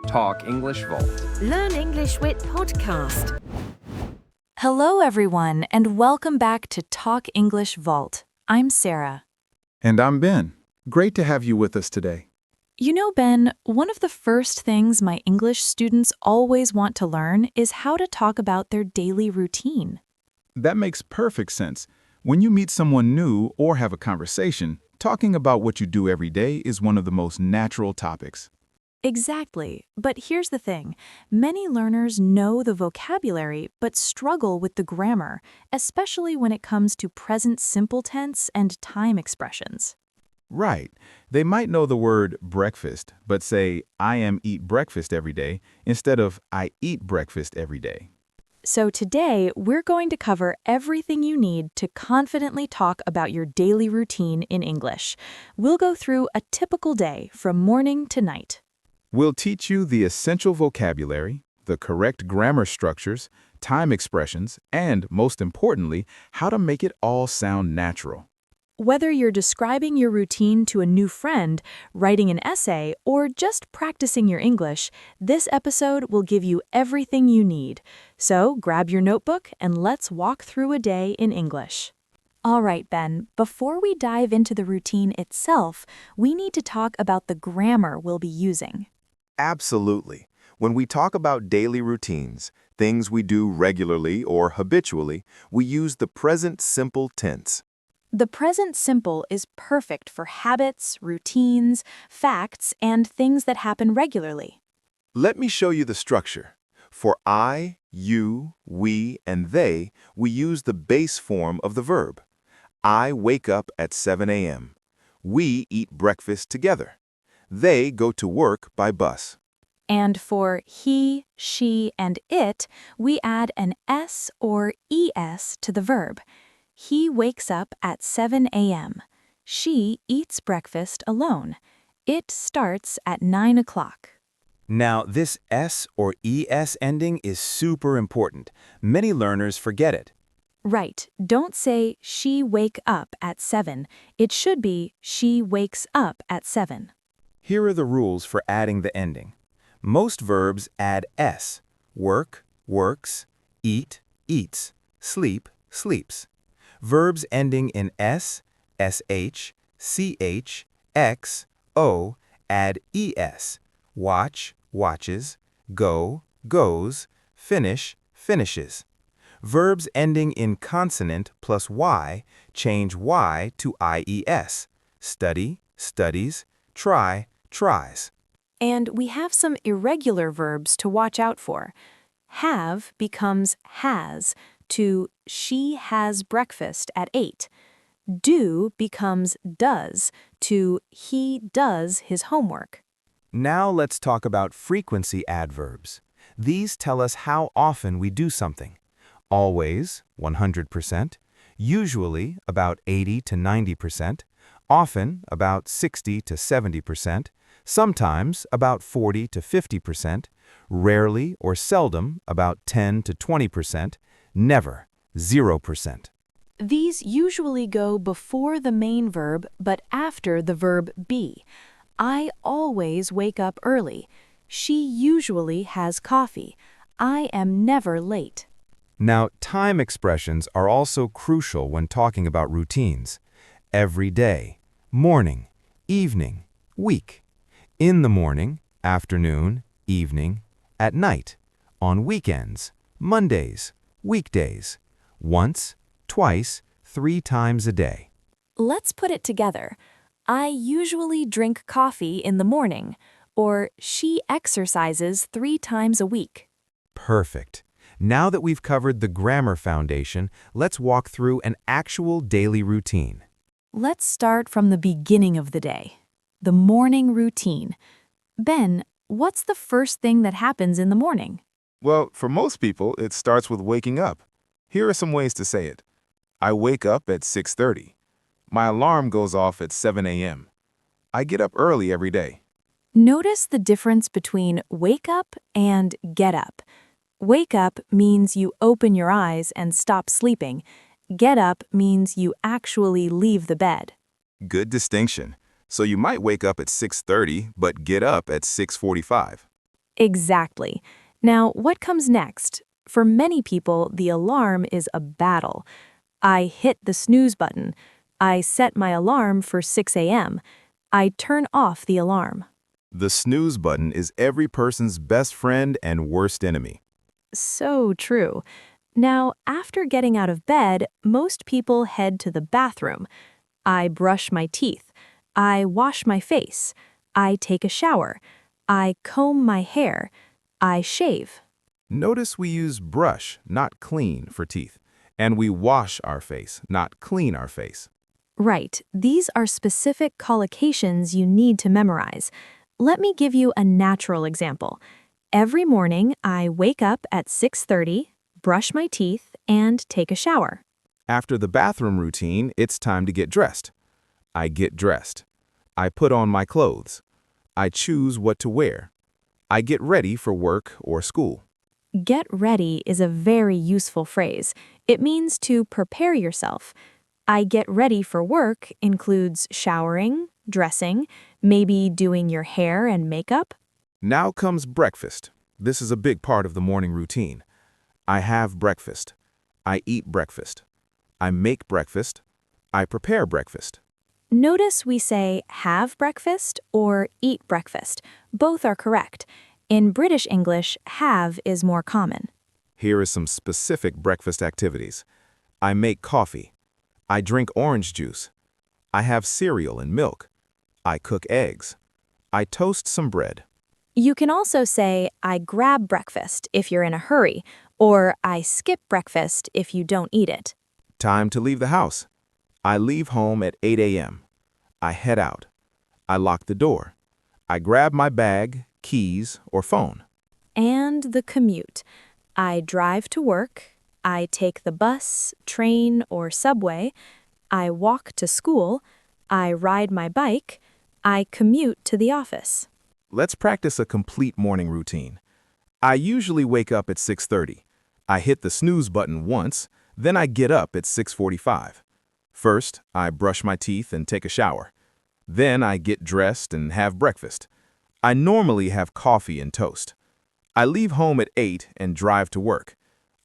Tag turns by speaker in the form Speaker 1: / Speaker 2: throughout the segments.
Speaker 1: Talk English Vault.
Speaker 2: Learn English with podcast.
Speaker 3: Hello, everyone, and welcome back to Talk English Vault. I'm Sarah.
Speaker 4: And I'm Ben. Great to have you with us today.
Speaker 3: You know, Ben, one of the first things my English students always want to learn is how to talk about their daily routine.
Speaker 4: That makes perfect sense. When you meet someone new or have a conversation, talking about what you do every day is one of the most natural topics.
Speaker 3: Exactly. But here's the thing. Many learners know the vocabulary but struggle with the grammar, especially when it comes to present simple tense and time expressions.
Speaker 4: Right. They might know the word breakfast, but say, I am eat breakfast every day, instead of I eat breakfast every day.
Speaker 3: So today, we're going to cover everything you need to confidently talk about your daily routine in English. We'll go through a typical day from morning to night.
Speaker 4: We'll teach you the essential vocabulary, the correct grammar structures, time expressions, and, most importantly, how to make it all sound natural.
Speaker 3: Whether you're describing your routine to a new friend, writing an essay, or just practicing your English, this episode will give you everything you need. So grab your notebook and let's walk through a day in English. All right, Ben, before we dive into the routine itself, we need to talk about the grammar we'll be using.
Speaker 5: Absolutely. When we talk about daily routines, things we do regularly or habitually, we use the present simple tense.
Speaker 3: The present simple is perfect for habits, routines, facts, and things that happen regularly.
Speaker 5: Let me show you the structure. For I, you, we, and they, we use the base form of the verb. I wake up at 7 a.m. We eat breakfast together. They go to work by bus.
Speaker 3: And for he, she, and it, we add an S or ES to the verb. He wakes up at 7 a.m. She eats breakfast alone. It starts at 9 o'clock.
Speaker 6: Now, this S or ES ending is super important. Many learners forget it.
Speaker 3: Right. Don't say she wake up at 7. It should be she wakes up at 7.
Speaker 6: Here are the rules for adding the ending. Most verbs add S. Work, works, eat, eats, sleep, sleeps. Verbs ending in S, SH, CH, X, O add ES. Watch, watches, go, goes, finish, finishes. Verbs ending in consonant plus Y change Y to IES. Study, studies, try, tries.
Speaker 3: And we have some irregular verbs to watch out for. Have becomes has to she has breakfast at 8. Do becomes does to he does his homework.
Speaker 6: Now let's talk about frequency adverbs. These tell us how often we do something. Always, 100%, usually about 80 to 90%, often about 60 to 70%, sometimes about 40 to 50%, rarely or seldom about 10 to 20%, never, 0%.
Speaker 3: These usually go before the main verb but after the verb be. I always wake up early. She usually has coffee. I am never late.
Speaker 6: Now, time expressions are also crucial when talking about routines. Every day, morning, evening, week. In the morning, afternoon, evening, at night, on weekends, Mondays, weekdays, once, twice, 3 times a day.
Speaker 3: Let's put it together. I usually drink coffee in the morning, or she exercises 3 times a week.
Speaker 6: Perfect. Now that we've covered the grammar foundation, let's walk through an actual daily routine.
Speaker 3: Let's start from the beginning of the day. The morning routine. Ben, what's the first thing that happens in the morning?
Speaker 5: Well, for most people, it starts with waking up. Here are some ways to say it. I wake up at 6:30. My alarm goes off at 7 a.m. I get up early every day.
Speaker 3: Notice the difference between wake up and get up. Wake up means you open your eyes and stop sleeping. Get up means you actually leave the bed.
Speaker 5: Good distinction. So you might wake up at 6:30, but get up at 6:45.
Speaker 3: Exactly. Now, what comes next? For many people, the alarm is a battle. I hit the snooze button. I set my alarm for 6 a.m. I turn off the alarm.
Speaker 5: The snooze button is every person's best friend and worst enemy.
Speaker 3: So true. Now, after getting out of bed, most people head to the bathroom. I brush my teeth. I wash my face. I take a shower. I comb my hair. I shave.
Speaker 5: Notice we use brush, not clean, for teeth. And we wash our face, not clean our face.
Speaker 3: Right, these are specific collocations you need to memorize. Let me give you a natural example. Every morning, I wake up at 6:30, brush my teeth, and take a shower.
Speaker 5: After the bathroom routine, it's time to get dressed. I get dressed. I put on my clothes. I choose what to wear. I get ready for work or school.
Speaker 3: Get ready is a very useful phrase. It means to prepare yourself. I get ready for work includes showering, dressing, maybe doing your hair and makeup.
Speaker 5: Now comes breakfast. This is a big part of the morning routine. I have breakfast. I eat breakfast. I make breakfast. I prepare breakfast.
Speaker 3: Notice we say have breakfast or eat breakfast. Both are correct. In British English, have is more common.
Speaker 5: Here is some specific breakfast activities. I make coffee. I drink orange juice. I have cereal and milk. I cook eggs. I toast some bread.
Speaker 3: You can also say I grab breakfast if you're in a hurry, or I skip breakfast if you don't eat it.
Speaker 5: Time to leave the house. I leave home at 8 a.m. I head out. I lock the door. I grab my bag, keys, or phone.
Speaker 3: And the commute. I drive to work. I take the bus, train, or subway. I walk to school. I ride my bike. I commute to the office.
Speaker 5: Let's practice a complete morning routine. I usually wake up at 6:30. I hit the snooze button once, then I get up at 6:45. First, I brush my teeth and take a shower. Then I get dressed and have breakfast. I normally have coffee and toast. I leave home at 8 and drive to work.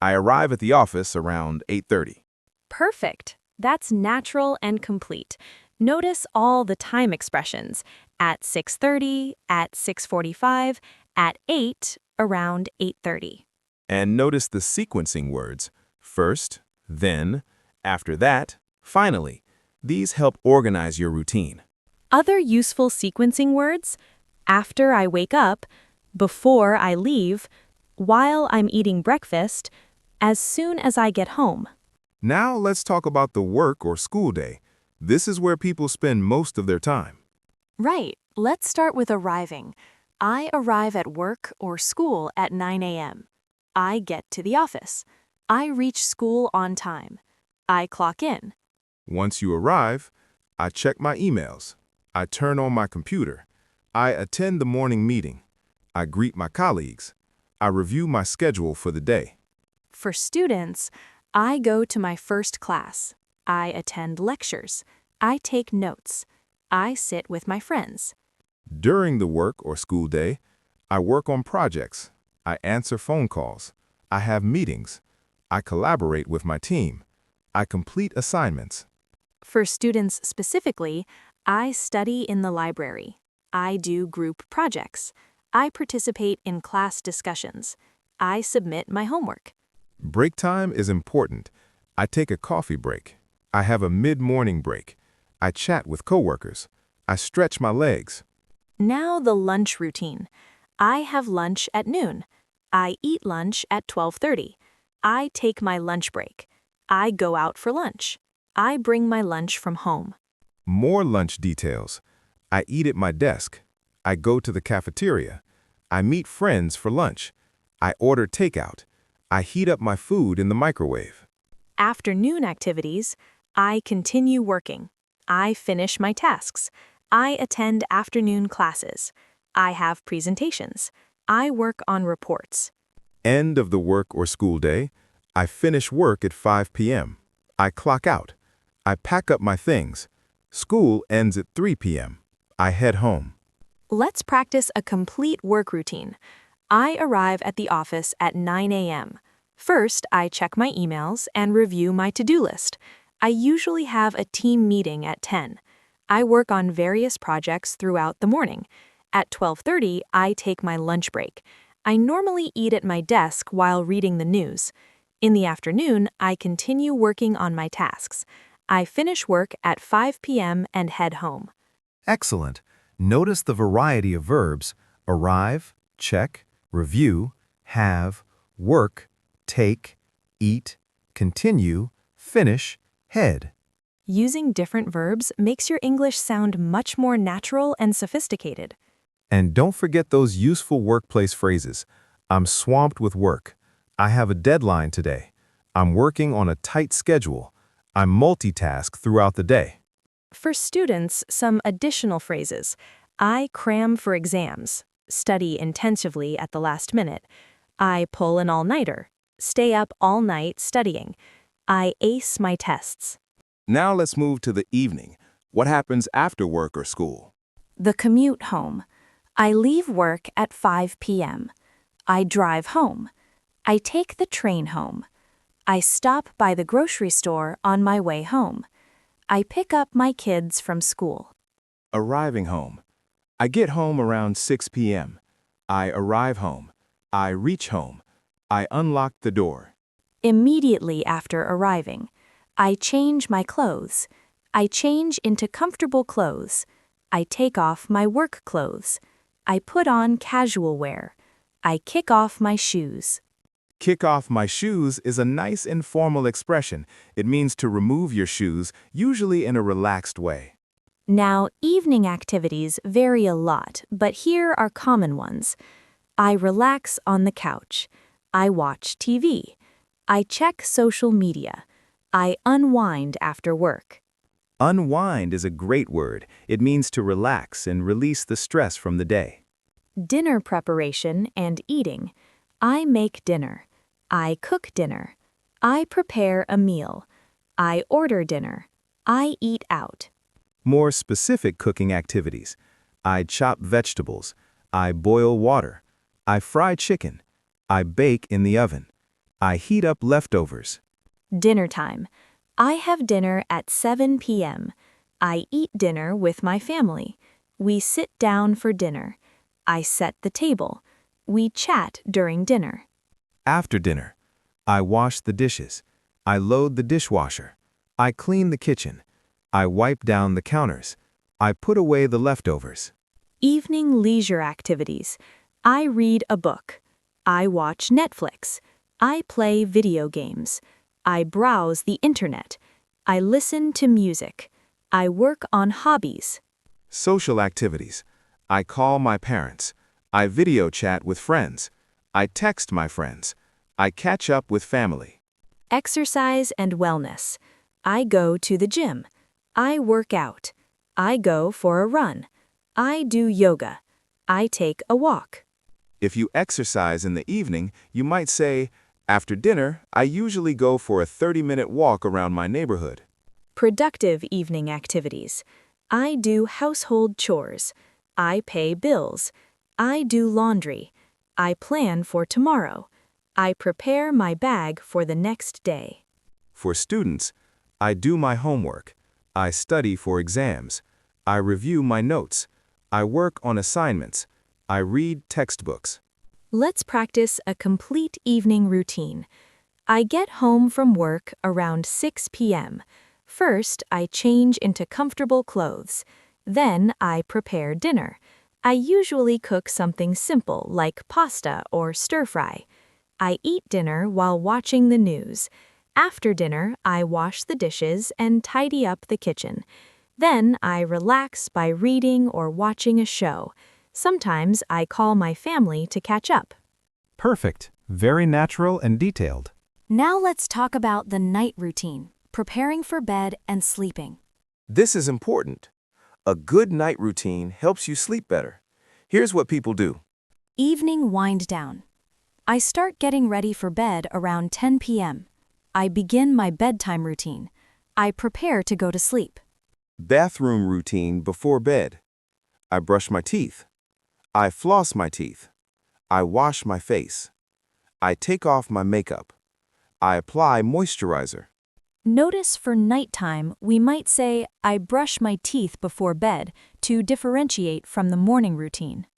Speaker 5: I arrive at the office around 8:30.
Speaker 3: Perfect. That's natural and complete. Notice all the time expressions. At 6:30, at 6:45, at 8, around 8:30.
Speaker 5: And notice the sequencing words, first, then, after that, finally. These help organize your routine.
Speaker 3: Other useful sequencing words: after I wake up, before I leave, while I'm eating breakfast, as soon as I get home.
Speaker 5: Now let's talk about the work or school day. This is where people spend most of their time.
Speaker 3: Right. Let's start with arriving. I arrive at work or school at 9 a.m. I get to the office. I reach school on time. I clock in.
Speaker 5: Once you arrive, I check my emails. I turn on my computer. I attend the morning meeting. I greet my colleagues. I review my schedule for the day.
Speaker 3: For students, I go to my first class. I attend lectures. I take notes. I sit with my friends.
Speaker 5: During the work or school day, I work on projects. I answer phone calls. I have meetings. I collaborate with my team. I complete assignments.
Speaker 3: For students specifically, I study in the library. I do group projects. I participate in class discussions. I submit my homework.
Speaker 5: Break time is important. I take a coffee break. I have a mid-morning break. I chat with coworkers. I stretch my legs.
Speaker 3: Now the lunch routine. I have lunch at noon. I eat lunch at 12:30. I take my lunch break. I go out for lunch. I bring my lunch from home.
Speaker 5: More lunch details. I eat at my desk. I go to the cafeteria. I meet friends for lunch. I order takeout. I heat up my food in the microwave.
Speaker 3: Afternoon activities. I continue working. I finish my tasks. I attend afternoon classes. I have presentations. I work on reports.
Speaker 5: End of the work or school day. I finish work at 5 p.m. I clock out. I pack up my things. School ends at 3 p.m. I head home.
Speaker 3: Let's practice a complete work routine. I arrive at the office at 9 a.m. First, I check my emails and review my to-do list. I usually have a team meeting at 10. I work on various projects throughout the morning. At 12:30, I take my lunch break. I normally eat at my desk while reading the news. In the afternoon, I continue working on my tasks. I finish work at 5 p.m. and head home.
Speaker 6: Excellent. Notice the variety of verbs: arrive, check, review, have, work, take, eat, continue, finish, head.
Speaker 3: Using different verbs makes your English sound much more natural and sophisticated.
Speaker 6: And don't forget those useful workplace phrases. I'm swamped with work. I have a deadline today. I'm working on a tight schedule. I multitask throughout the day.
Speaker 3: For students, some additional phrases. I cram for exams, study intensively at the last minute. I pull an all-nighter, stay up all night studying. I ace my tests.
Speaker 5: Now let's move to the evening. What happens after work or school?
Speaker 3: The commute home. I leave work at 5 p.m. I drive home. I take the train home. I stop by the grocery store on my way home. I pick up my kids from school.
Speaker 5: Arriving home. I get home around 6 p.m. I arrive home. I reach home. I unlock the door.
Speaker 3: Immediately after arriving, I change my clothes. I change into comfortable clothes. I take off my work clothes. I put on casual wear. I kick off my shoes.
Speaker 5: Kick off my shoes is a nice informal expression. It means to remove your shoes, usually in a relaxed way.
Speaker 3: Now, evening activities vary a lot, but here are common ones. I relax on the couch. I watch TV. I check social media. I unwind after work.
Speaker 5: Unwind is a great word. It means to relax and release the stress from the day.
Speaker 3: Dinner preparation and eating. I make dinner. I cook dinner. I prepare a meal. I order dinner. I eat out.
Speaker 5: More specific cooking activities. I chop vegetables. I boil water. I fry chicken. I bake in the oven. I heat up leftovers.
Speaker 3: Dinner time. I have dinner at 7 p.m. I eat dinner with my family. We sit down for dinner. I set the table. We chat during dinner.
Speaker 5: After dinner. I wash the dishes. I load the dishwasher. I clean the kitchen. I wipe down the counters. I put away the leftovers.
Speaker 3: Evening leisure activities. I read a book. I watch Netflix. I play video games. I browse the internet. I listen to music. I work on hobbies.
Speaker 5: Social activities. I call my parents. I video chat with friends. I text my friends. I catch up with family.
Speaker 3: Exercise and wellness. I go to the gym. I work out. I go for a run. I do yoga. I take a walk.
Speaker 5: If you exercise in the evening, you might say, after dinner, I usually go for a 30-minute walk around my neighborhood.
Speaker 3: Productive evening activities. I do household chores. I pay bills. I do laundry. I plan for tomorrow. I prepare my bag for the next day.
Speaker 5: For students, I do my homework. I study for exams. I review my notes. I work on assignments. I read textbooks.
Speaker 3: Let's practice a complete evening routine. I get home from work around 6 p.m. First, I change into comfortable clothes. Then, I prepare dinner. I usually cook something simple like pasta or stir-fry. I eat dinner while watching the news. After dinner, I wash the dishes and tidy up the kitchen. Then, I relax by reading or watching a show. Sometimes I call my family to catch up.
Speaker 6: Perfect. Very natural and detailed.
Speaker 3: Now let's talk about the night routine, preparing for bed and sleeping.
Speaker 5: This is important. A good night routine helps you sleep better. Here's what people do.
Speaker 3: Evening wind down. I start getting ready for bed around 10 p.m. I begin my bedtime routine. I prepare to go to sleep.
Speaker 5: Bathroom routine before bed. I brush my teeth. I floss my teeth. I wash my face. I take off my makeup. I apply moisturizer.
Speaker 3: Notice for nighttime, we might say, I brush my teeth before bed to differentiate from the morning routine.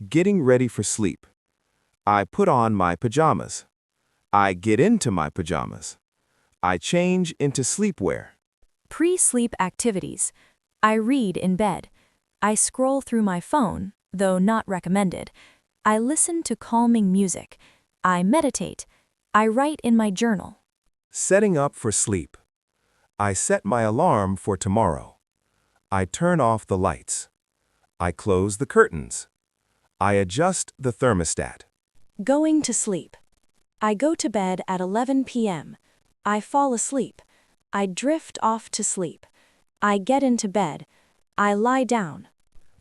Speaker 5: Getting ready for sleep. I put on my pajamas. I get into my pajamas. I change into sleepwear.
Speaker 3: Pre-sleep activities. I read in bed. I scroll through my phone, though not recommended. I listen to calming music. I meditate. I write in my journal.
Speaker 5: Setting up for sleep. I set my alarm for tomorrow. I turn off the lights. I close the curtains. I adjust the thermostat.
Speaker 3: Going to sleep. I go to bed at 11 p.m. I fall asleep. I drift off to sleep. I get into bed. I lie down.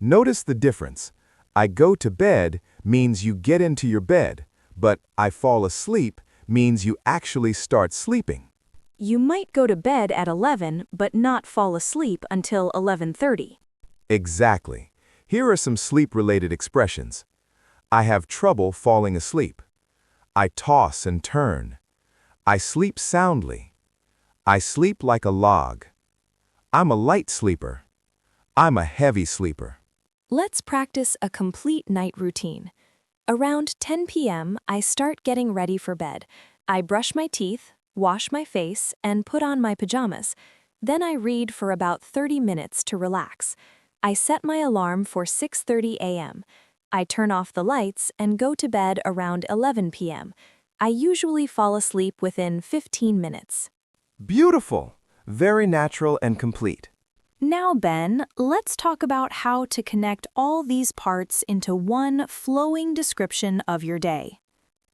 Speaker 5: Notice the difference. I go to bed means you get into your bed, but I fall asleep means you actually start sleeping.
Speaker 3: You might go to bed at 11 but not fall asleep until 11:30.
Speaker 5: Exactly. Here are some sleep-related expressions. I have trouble falling asleep. I toss and turn. I sleep soundly. I sleep like a log. I'm a light sleeper. I'm a heavy sleeper.
Speaker 3: Let's practice a complete night routine. Around 10 p.m., I start getting ready for bed. I brush my teeth, wash my face, and put on my pajamas. Then I read for about 30 minutes to relax. I set my alarm for 6:30 a.m. I turn off the lights and go to bed around 11 p.m. I usually fall asleep within 15 minutes.
Speaker 5: Beautiful. Very natural and complete.
Speaker 3: Now, Ben, let's talk about how to connect all these parts into one flowing description of your day.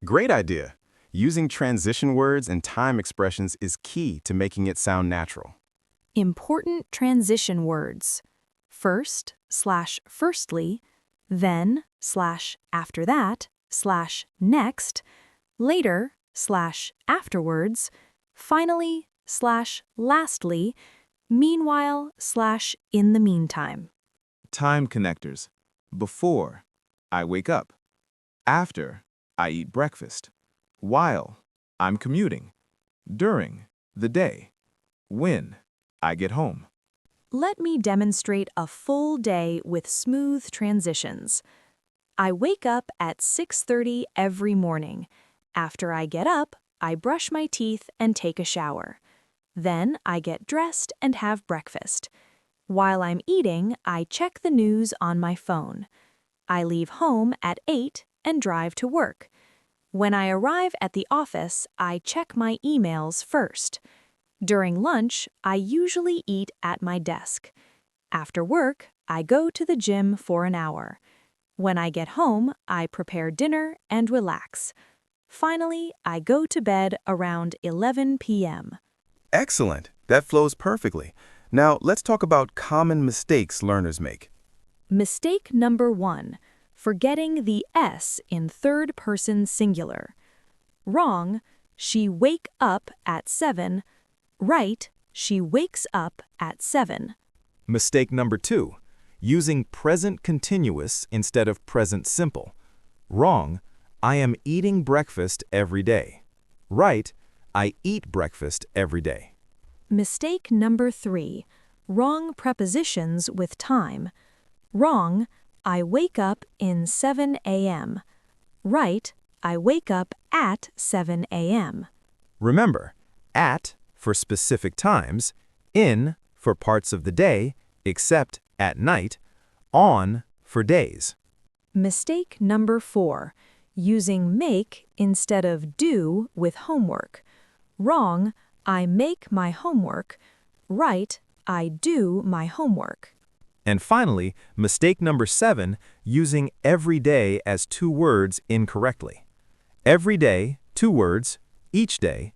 Speaker 4: Great idea. Using transition words and time expressions is key to making it sound natural.
Speaker 3: Important transition words. First/firstly, then/after that/next, later/afterwards, finally/lastly, meanwhile/in the meantime.
Speaker 4: Time connectors. Before, I wake up. After, I eat breakfast. While, I'm commuting. During, the day. When, I get home.
Speaker 3: Let me demonstrate a full day with smooth transitions. I wake up at 6:30 every morning. After I get up, I brush my teeth and take a shower. Then I get dressed and have breakfast. While I'm eating, I check the news on my phone. I leave home at 8 and drive to work. When I arrive at the office, I check my emails first. During lunch, I usually eat at my desk. After work, I go to the gym for an hour. When I get home, I prepare dinner and relax. Finally, I go to bed around 11 p.m.
Speaker 5: Excellent. That flows perfectly. Now, let's talk about common mistakes learners make.
Speaker 3: Mistake number 1, forgetting the S in third-person singular. Wrong, she wake up at 7. Right, she wakes up at 7.
Speaker 6: Mistake number 2, using present continuous instead of present simple. Wrong, I am eating breakfast every day. Right, I eat breakfast every day.
Speaker 3: Mistake number 3, wrong prepositions with time. Wrong, I wake up in 7 a.m. Right, I wake up at 7 a.m.
Speaker 6: Remember, at for specific times, in for parts of the day, except at night, on for days.
Speaker 3: Mistake number 4, using make instead of do with homework. Wrong, I make my homework. Right, I do my homework.
Speaker 6: And finally, mistake number 7, using every day as 2 words incorrectly. Every day, 2 words, each day.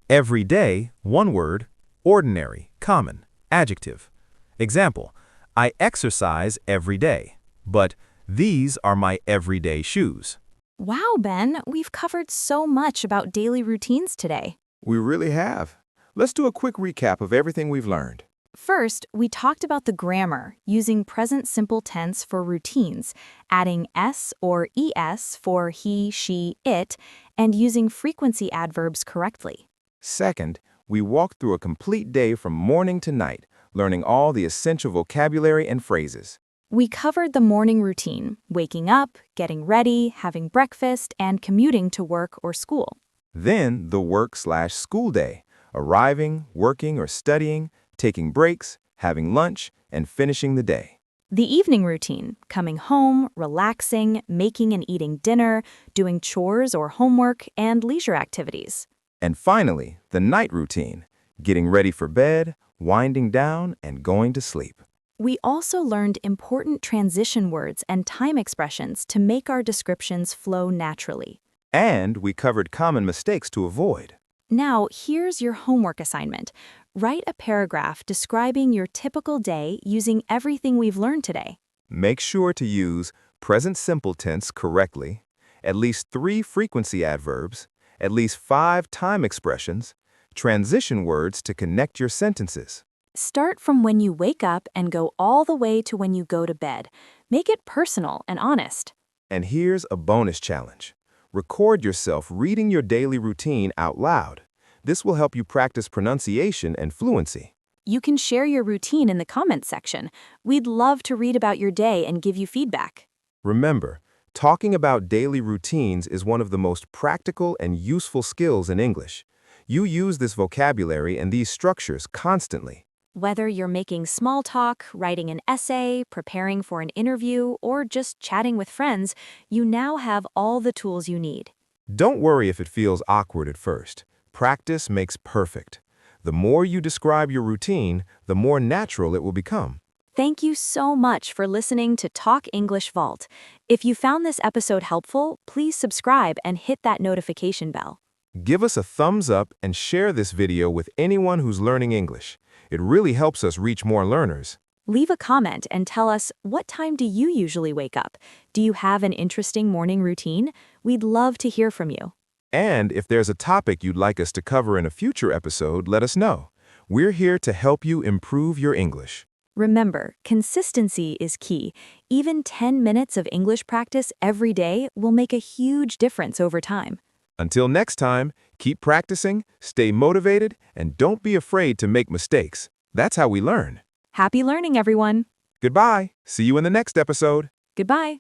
Speaker 6: Every day, 1 word, ordinary, common, adjective. Example, I exercise every day, but these are my everyday shoes.
Speaker 3: Wow, Ben, we've covered so much about daily routines today.
Speaker 5: We really have. Let's do a quick recap of everything we've learned.
Speaker 3: First, we talked about the grammar, using present simple tense for routines, adding s or es for he, she, it, and using frequency adverbs correctly.
Speaker 4: Second, we walked through a complete day from morning to night, learning all the essential vocabulary and phrases.
Speaker 3: We covered the morning routine, waking up, getting ready, having breakfast, and commuting to work or school.
Speaker 4: Then the work/school day, arriving, working or studying, taking breaks, having lunch, and finishing the day.
Speaker 3: The evening routine, coming home, relaxing, making and eating dinner, doing chores or homework, and leisure activities.
Speaker 4: And finally, the night routine, getting ready for bed, winding down, and going to sleep.
Speaker 3: We also learned important transition words and time expressions to make our descriptions flow naturally.
Speaker 4: And we covered common mistakes to avoid.
Speaker 3: Now, here's your homework assignment. Write a paragraph describing your typical day using everything we've learned today.
Speaker 4: Make sure to use present simple tense correctly, at least 3 frequency adverbs, at least 5 time expressions, transition words to connect your sentences.
Speaker 3: Start from when you wake up and go all the way to when you go to bed. Make it personal and honest.
Speaker 4: And here's a bonus challenge. Record yourself reading your daily routine out loud. This will help you practice pronunciation and fluency.
Speaker 3: You can share your routine in the comments section. We'd love to read about your day and give you feedback.
Speaker 4: Remember, talking about daily routines is one of the most practical and useful skills in English. You use this vocabulary and these structures constantly.
Speaker 3: Whether you're making small talk, writing an essay, preparing for an interview, or just chatting with friends, you now have all the tools you need.
Speaker 4: Don't worry if it feels awkward at first. Practice makes perfect. The more you describe your routine, the more natural it will become.
Speaker 3: Thank you so much for listening to Talk English Vault. If you found this episode helpful, please subscribe and hit that notification bell.
Speaker 4: Give us a thumbs up and share this video with anyone who's learning English. It really helps us reach more learners.
Speaker 3: Leave a comment and tell us, what time do you usually wake up? Do you have an interesting morning routine? We'd love to hear from you.
Speaker 4: And if there's a topic you'd like us to cover in a future episode, let us know. We're here to help you improve your English.
Speaker 3: Remember, consistency is key. Even 10 minutes of English practice every day will make a huge difference over time.
Speaker 4: Until next time, keep practicing, stay motivated, and don't be afraid to make mistakes. That's how we learn.
Speaker 3: Happy learning, everyone.
Speaker 4: Goodbye. See you in the next episode.
Speaker 3: Goodbye.